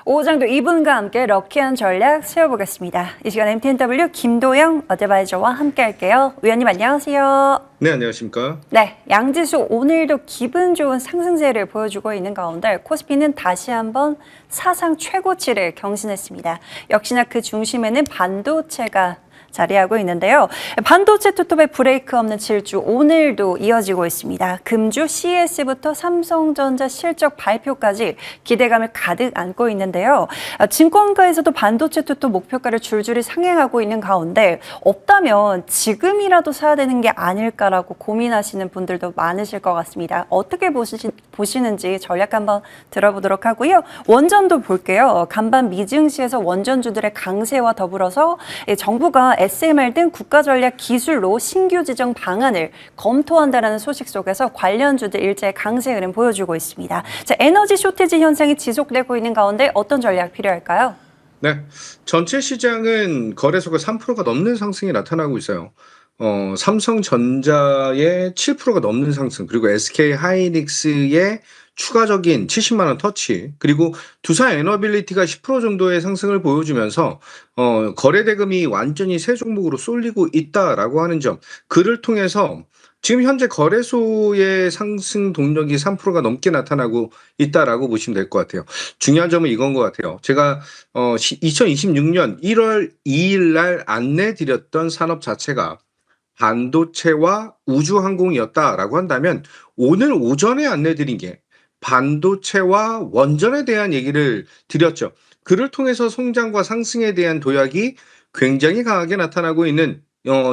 오후장도 이분과 함께 럭키한 전략 세워보겠습니다. 이 시간 MTNW 김도영 어드바이저와 함께 할게요. 위원님 안녕하세요. 네, 안녕하십니까? 네, 양지수 오늘도 기분 좋은 상승세를 보여주고 있는 가운데 코스피는 다시 한번 사상 최고치를 경신했습니다. 역시나 그 중심에는 반도체가 자리하고 있는데요. 반도체 투톱의 브레이크 없는 질주 오늘도 이어지고 있습니다. 금주 CES부터 삼성전자 실적 발표까지 기대감을 가득 안고 있는데요. 증권가에서도 반도체 투톱 목표가를 줄줄이 상향하고 있는 가운데 없다면 지금이라도 사야 되는 게 아닐까라고 고민하시는 분들도 많으실 것 같습니다. 어떻게 보시는지 전략 한번 들어보도록 하고요. 원전도 볼게요. 간밤 미증시에서 원전주들의 강세와 더불어서 정부가 SMR 등 국가전략 기술로 신규 지정 방안을 검토한다는 소식 속에서 관련주들 일제히 강세 흐름 보여주고 있습니다. 자, 에너지 쇼티지 현상이 지속되고 있는 가운데 어떤 전략 필요할까요? 네, 전체 시장은 거래소가 3%가 넘는 상승이 나타나고 있어요. 삼성전자의 7%가 넘는 상승, 그리고 SK 하이닉스의 추가적인 70만 원 터치, 그리고 두산 에너빌리티가 10% 정도의 상승을 보여주면서 거래 대금이 완전히 새 종목으로 쏠리고 있다라고 하는 점, 그를 통해서 지금 현재 거래소의 상승 동력이 3%가 넘게 나타나고 있다라고 보시면 될 것 같아요. 중요한 점은 이건 것 같아요. 제가 2026년 1월 2일 날 안내 드렸던 산업 자체가 반도체와 우주항공이었다라고 한다면 오늘 오전에 안내 드린 게 반도체와 원전에 대한 얘기를 드렸죠. 그를 통해서 성장과 상승에 대한 도약이 굉장히 강하게 나타나고 있는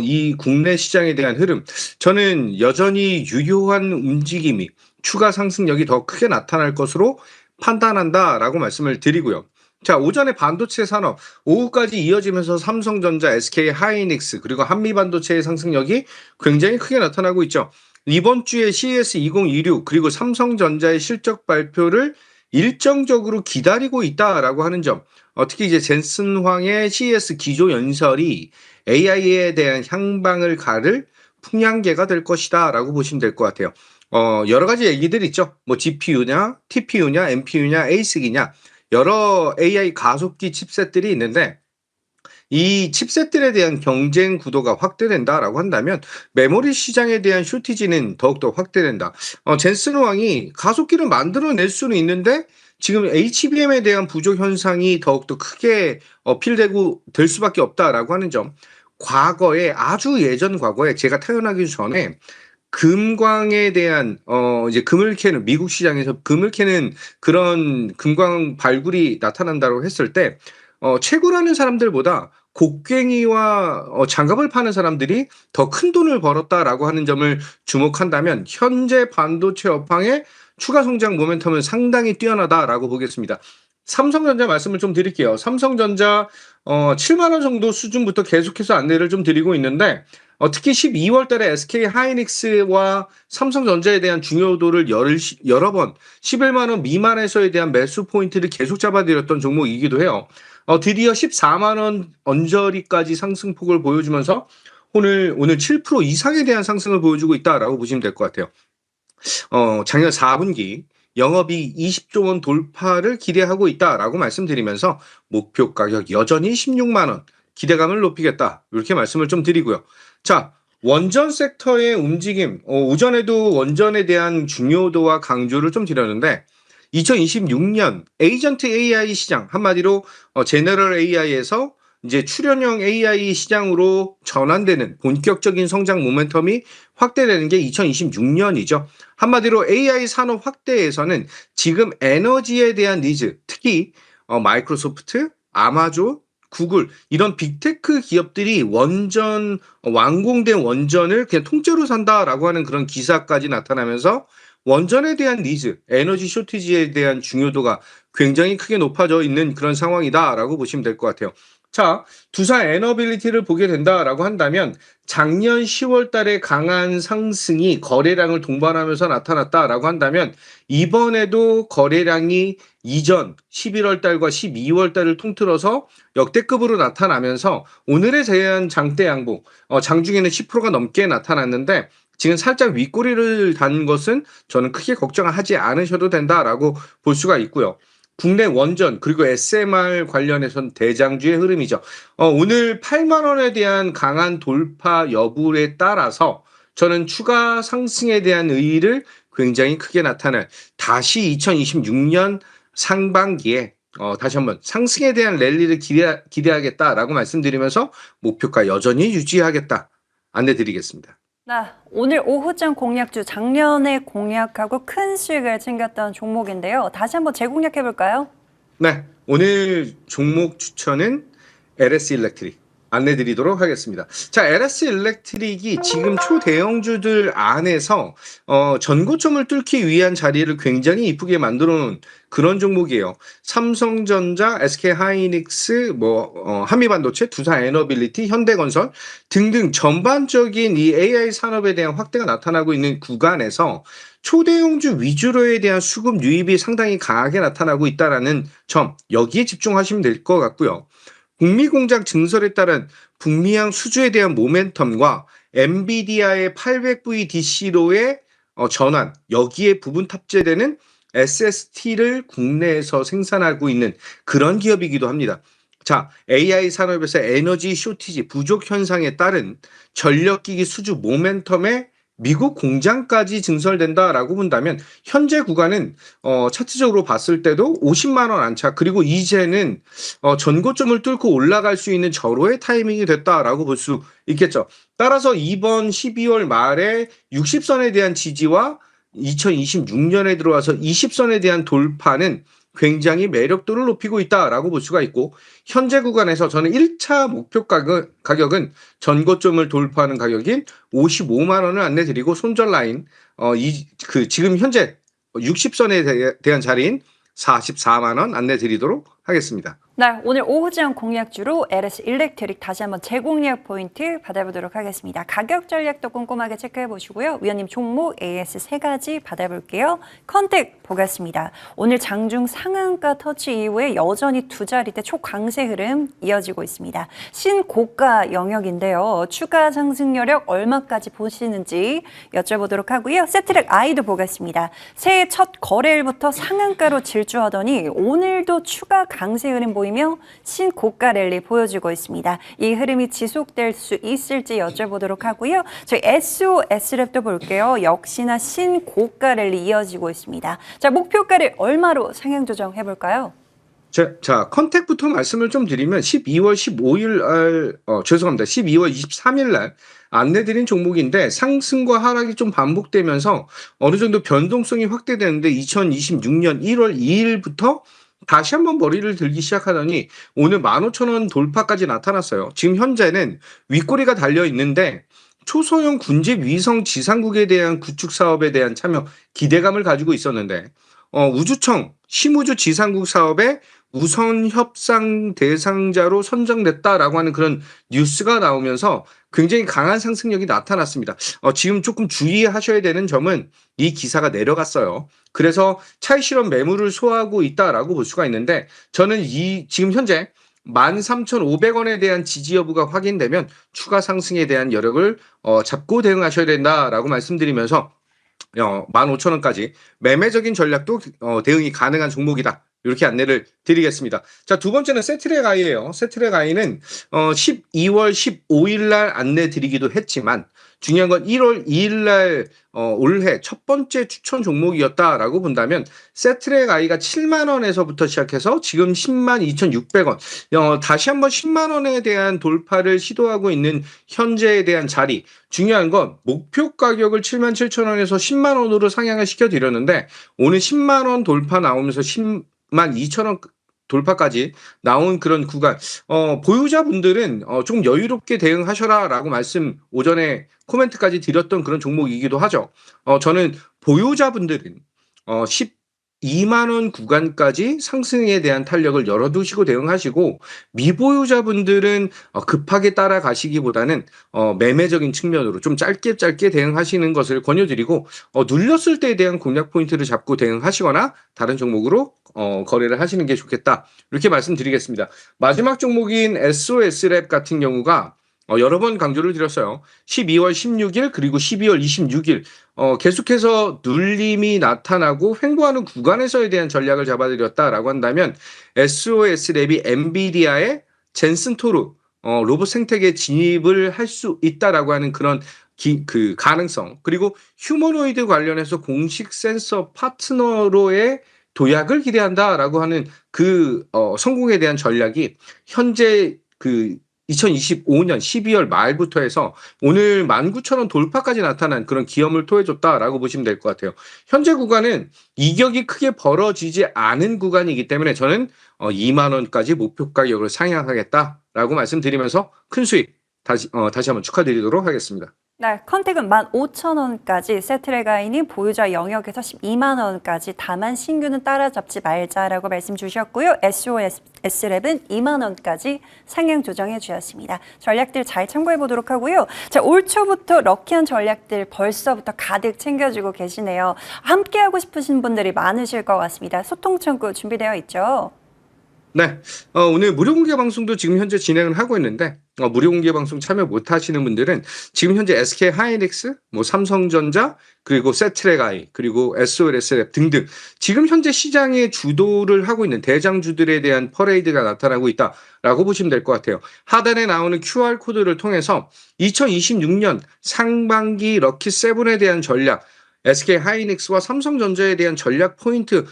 이 국내 시장에 대한 흐름, 저는 여전히 유효한 움직임이 추가 상승력이 더 크게 나타날 것으로 판단한다라고 말씀을 드리고요. 자, 오전에 반도체 산업, 오후까지 이어지면서 삼성전자, SK 하이닉스, 그리고 한미반도체의 상승력이 굉장히 크게 나타나고 있죠. 이번 주에 CES 2026, 그리고 삼성전자의 실적 발표를 일정적으로 기다리고 있다라고 하는 점, 특히 이제 젠슨 황의 CES 기조 연설이 AI에 대한 향방을 가를 풍향계가 될 것이다라고 보시면 될 것 같아요. 여러 가지 얘기들 있죠. 뭐 GPU냐, TPU냐, NPU냐, ASIC이냐, 여러 AI 가속기 칩셋들이 있는데 이 칩셋들에 대한 경쟁 구도가 확대된다라고 한다면 메모리 시장에 대한 쇼티지는 더욱더 확대된다. 젠슨 왕이 가속기를 만들어낼 수는 있는데 지금 HBM에 대한 부족 현상이 더욱더 크게 어필되고 될 수밖에 없다라고 하는 점. 과거에 아주 예전 과거에 제가 태어나기 전에 금광에 대한 이제 금을 캐는 미국 시장에서 금을 캐는 그런 금광 발굴이 나타난다고 했을 때 채굴하는 사람들보다 곡괭이와 장갑을 파는 사람들이 더 큰 돈을 벌었다라고 하는 점을 주목한다면 현재 반도체 업황의 추가 성장 모멘텀은 상당히 뛰어나다라고 보겠습니다. 삼성전자 말씀을 좀 드릴게요. 삼성전자 7만 원 정도 수준부터 계속해서 안내를 좀 드리고 있는데 특히 12월 달에 SK 하이닉스와 삼성전자에 대한 중요도를 여러 번 11만 원 미만에서에 대한 매수 포인트를 계속 잡아드렸던 종목이기도 해요. 드디어 14만 원 언저리까지 상승폭을 보여주면서 오늘 7% 이상에 대한 상승을 보여주고 있다라고 보시면 될 것 같아요. 작년 4분기 영업이익 20조 원 돌파를 기대하고 있다라고 말씀드리면서 목표 가격 여전히 16만 원 기대감을 높이겠다 이렇게 말씀을 좀 드리고요. 자, 원전 섹터의 움직임, 오전에도 원전에 대한 중요도와 강조를 좀 드렸는데 2026년 에이전트 AI 시장, 한마디로 제너럴 AI에서 이제 출연형 AI 시장으로 전환되는 본격적인 성장 모멘텀이 확대되는 게 2026년이죠. 한마디로 AI 산업 확대에서는 지금 에너지에 대한 니즈, 특히 마이크로소프트, 아마존, 구글 이런 빅테크 기업들이 완공된 원전을 그냥 통째로 산다라고 하는 그런 기사까지 나타나면서 원전에 대한 니즈, 에너지 쇼티지에 대한 중요도가 굉장히 크게 높아져 있는 그런 상황이다라고 보시면 될 것 같아요. 자, 두산 에너빌리티를 보게 된다라고 한다면 작년 10월 달에 강한 상승이 거래량을 동반하면서 나타났다라고 한다면 이번에도 거래량이 이전 11월 달과 12월 달을 통틀어서 역대급으로 나타나면서 오늘의 제한 장대 양봉, 장중에는 10%가 넘게 나타났는데 지금 살짝 윗꼬리를 단 것은 저는 크게 걱정하지 않으셔도 된다라고 볼 수가 있고요. 국내 원전 그리고 SMR 관련해선 대장주의 흐름이죠. 오늘 8만 원에 대한 강한 돌파 여부에 따라서 저는 추가 상승에 대한 의의를 굉장히 크게 나타날 다시 2026년 상반기에 다시 한번 상승에 대한 랠리를 기대하겠다라고 말씀드리면서 목표가 여전히 유지하겠다 안내드리겠습니다. 네, 오늘 오후장 공략주 작년에 공략하고 큰 수익을 챙겼던 종목인데요. 다시 한번 재공략해 볼까요? 네, 오늘 종목 추천은 LS 일렉트릭 안내드리도록 하겠습니다. 자, LS 일렉트릭이 지금 초대형주들 안에서 전고점을 뚫기 위한 자리를 굉장히 이쁘게 만들어 놓은 그런 종목이에요. 삼성전자, SK하이닉스, 한미반도체, 두산에너빌리티, 현대건설 등등 전반적인 이 AI 산업에 대한 확대가 나타나고 있는 구간에서 초대형주 위주로에 대한 수급 유입이 상당히 강하게 나타나고 있다는 점, 여기에 집중하시면 될 것 같고요. 북미공장 증설에 따른 북미향 수주에 대한 모멘텀과 엔비디아의 800VDC로의 전환, 여기에 부분 탑재되는 SST를 국내에서 생산하고 있는 그런 기업이기도 합니다. 자, AI 산업에서 에너지 쇼티지 부족 현상에 따른 전력기기 수주 모멘텀에 미국 공장까지 증설된다라고 본다면 현재 구간은 차트적으로 봤을 때도 50만 원 안착, 그리고 이제는 전고점을 뚫고 올라갈 수 있는 절호의 타이밍이 됐다라고 볼 수 있겠죠. 따라서 이번 12월 말에 60선에 대한 지지와 2026년에 들어와서 20선에 대한 돌파는 굉장히 매력도를 높이고 있다라고 볼 수가 있고, 현재 구간에서 저는 1차 목표 가격은 전고점을 돌파하는 가격인 55만 원을 안내드리고, 손절 라인 지금 현재 60선에 대한 자리인 44만 원 안내드리도록 하겠습니다. 네, 오늘 오후장 공략주로 LS 일렉트릭 다시 한번 재공략 포인트 받아보도록 하겠습니다. 가격 전략도 꼼꼼하게 체크해 보시고요. 위원님 종목 AS 3가지 받아볼게요. 컨택 보겠습니다. 오늘 장중 상한가 터치 이후에 여전히 두 자리대 초강세 흐름 이어지고 있습니다. 신고가 영역인데요. 추가 상승 여력 얼마까지 보시는지 여쭤보도록 하고요. 세트랙 I도 보겠습니다. 새해 첫 거래일부터 상한가로 질주하더니 오늘도 추가 강세 흐름 보이며 신고가 랠리 보여주고 있습니다. 이 흐름이 지속될 수 있을지 여쭤보도록 하고요. 저희 SOS랩도 볼게요. 역시나 신고가 랠리 이어지고 있습니다. 자, 목표가를 얼마로 상향 조정해볼까요? 자, 컨택부터 말씀을 좀 드리면 12월 15일 날, 12월 23일 날 안내드린 종목인데 상승과 하락이 좀 반복되면서 어느 정도 변동성이 확대되는데 2026년 1월 2일부터 다시 한번 머리를 들기 시작하더니 오늘 15,000원 돌파까지 나타났어요. 지금 현재는 윗꼬리가 달려 있는데 초소형 군집 위성 지상국에 대한 구축 사업에 대한 참여 기대감을 가지고 있었는데 우주청 심우주 지상국 사업에 우선 협상 대상자로 선정됐다라고 하는 그런 뉴스가 나오면서 굉장히 강한 상승력이 나타났습니다. 지금 조금 주의하셔야 되는 점은 이 기사가 내려갔어요. 그래서 차익 실현 매물을 소화하고 있다라고 볼 수가 있는데, 저는 지금 현재 13,500원에 대한 지지 여부가 확인되면 추가 상승에 대한 여력을 잡고 대응하셔야 된다라고 말씀드리면서 15,000원까지 매매적인 전략도 대응이 가능한 종목이다, 이렇게 안내를 드리겠습니다. 자, 두 번째는 세트랙 I예요. 세트랙 I는 12월 15일 날 안내 드리기도 했지만 중요한 건 1월 2일 날 올해 첫 번째 추천 종목이었다라고 본다면 세트랙 I가 7만 원에서부터 시작해서 지금 10만 2,600원, 다시 한번 10만 원에 대한 돌파를 시도하고 있는 현재에 대한 자리, 중요한 건 목표 가격을 7만 7천 원에서 10만 원으로 상향을 시켜드렸는데 오늘 10만 원 돌파 나오면서 10만 2천 원 돌파까지 나온 그런 구간, 보유자분들은 좀 여유롭게 대응하셔라라고 말씀 오전에 코멘트까지 드렸던 그런 종목이기도 하죠. 저는 보유자분들은 12만 원 구간까지 상승에 대한 탄력을 열어두시고 대응하시고, 미보유자분들은 급하게 따라가시기보다는 매매적인 측면으로 좀 짧게 대응하시는 것을 권유드리고, 눌렸을 때에 대한 공략 포인트를 잡고 대응하시거나 다른 종목으로 거래를 하시는 게 좋겠다, 이렇게 말씀드리겠습니다. 마지막 종목인 SOS랩 같은 경우가 여러 번 강조를 드렸어요. 12월 16일 그리고 12월 26일 계속해서 눌림이 나타나고 횡보하는 구간에서에 대한 전략을 잡아드렸다라고 한다면 SOS랩이 엔비디아의 젠슨 토르 로봇 생태계 진입을 할 수 있다라고 하는 그런 그 가능성, 그리고 휴머노이드 관련해서 공식 센서 파트너로의 도약을 기대한다라고 하는 그 성공에 대한 전략이 현재 그 2025년 12월 말부터 해서 오늘 19,000원 돌파까지 나타난 그런 기염을 토해줬다라고 보시면 될 것 같아요. 현재 구간은 이격이 크게 벌어지지 않은 구간이기 때문에 저는 2만 원까지 목표 가격을 상향하겠다라고 말씀드리면서 큰 수익 다시 한번 축하드리도록 하겠습니다. 네, 컨택은 15,000원까지, 세트레가인이 보유자 영역에서 12만 원까지, 다만 신규는 따라잡지 말자라고 말씀 주셨고요. SOS랩은 2만 원까지 상향 조정해 주셨습니다. 전략들 잘 참고해 보도록 하고요. 자, 올 초부터 럭키한 전략들 벌써부터 가득 챙겨주고 계시네요. 함께하고 싶으신 분들이 많으실 것 같습니다. 소통 창구 준비되어 있죠? 네, 오늘 무료 공개 방송도 지금 현재 진행을 하고 있는데 무료 공개 방송 참여 못 하시는 분들은 지금 현재 SK 하이닉스, 뭐 삼성전자, 그리고 세트레가이, 그리고 SOS랩 등등 지금 현재 시장에 주도를 하고 있는 대장주들에 대한 퍼레이드가 나타나고 있다라고 보시면 될 것 같아요. 하단에 나오는 QR 코드를 통해서 2026년 상반기 럭키7에 대한 전략, SK 하이닉스와 삼성전자에 대한 전략 포인트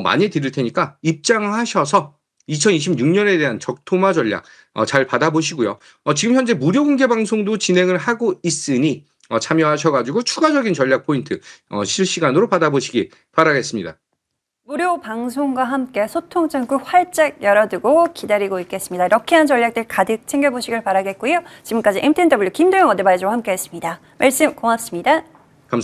많이 드릴 테니까 입장하셔서 2026년에 대한 적토마 전략 잘 받아보시고요. 지금 현재 무료 공개 방송도 진행을 하고 있으니 참여하셔가지고 추가적인 전략 포인트 실시간으로 받아보시기 바라겠습니다. 무료 방송과 함께 소통 창구 활짝 열어두고 기다리고 있겠습니다. 럭키한 전략들 가득 챙겨보시길 바라겠고요. 지금까지 MTNW 김도영 어드바이저와 함께했습니다. 말씀 고맙습니다.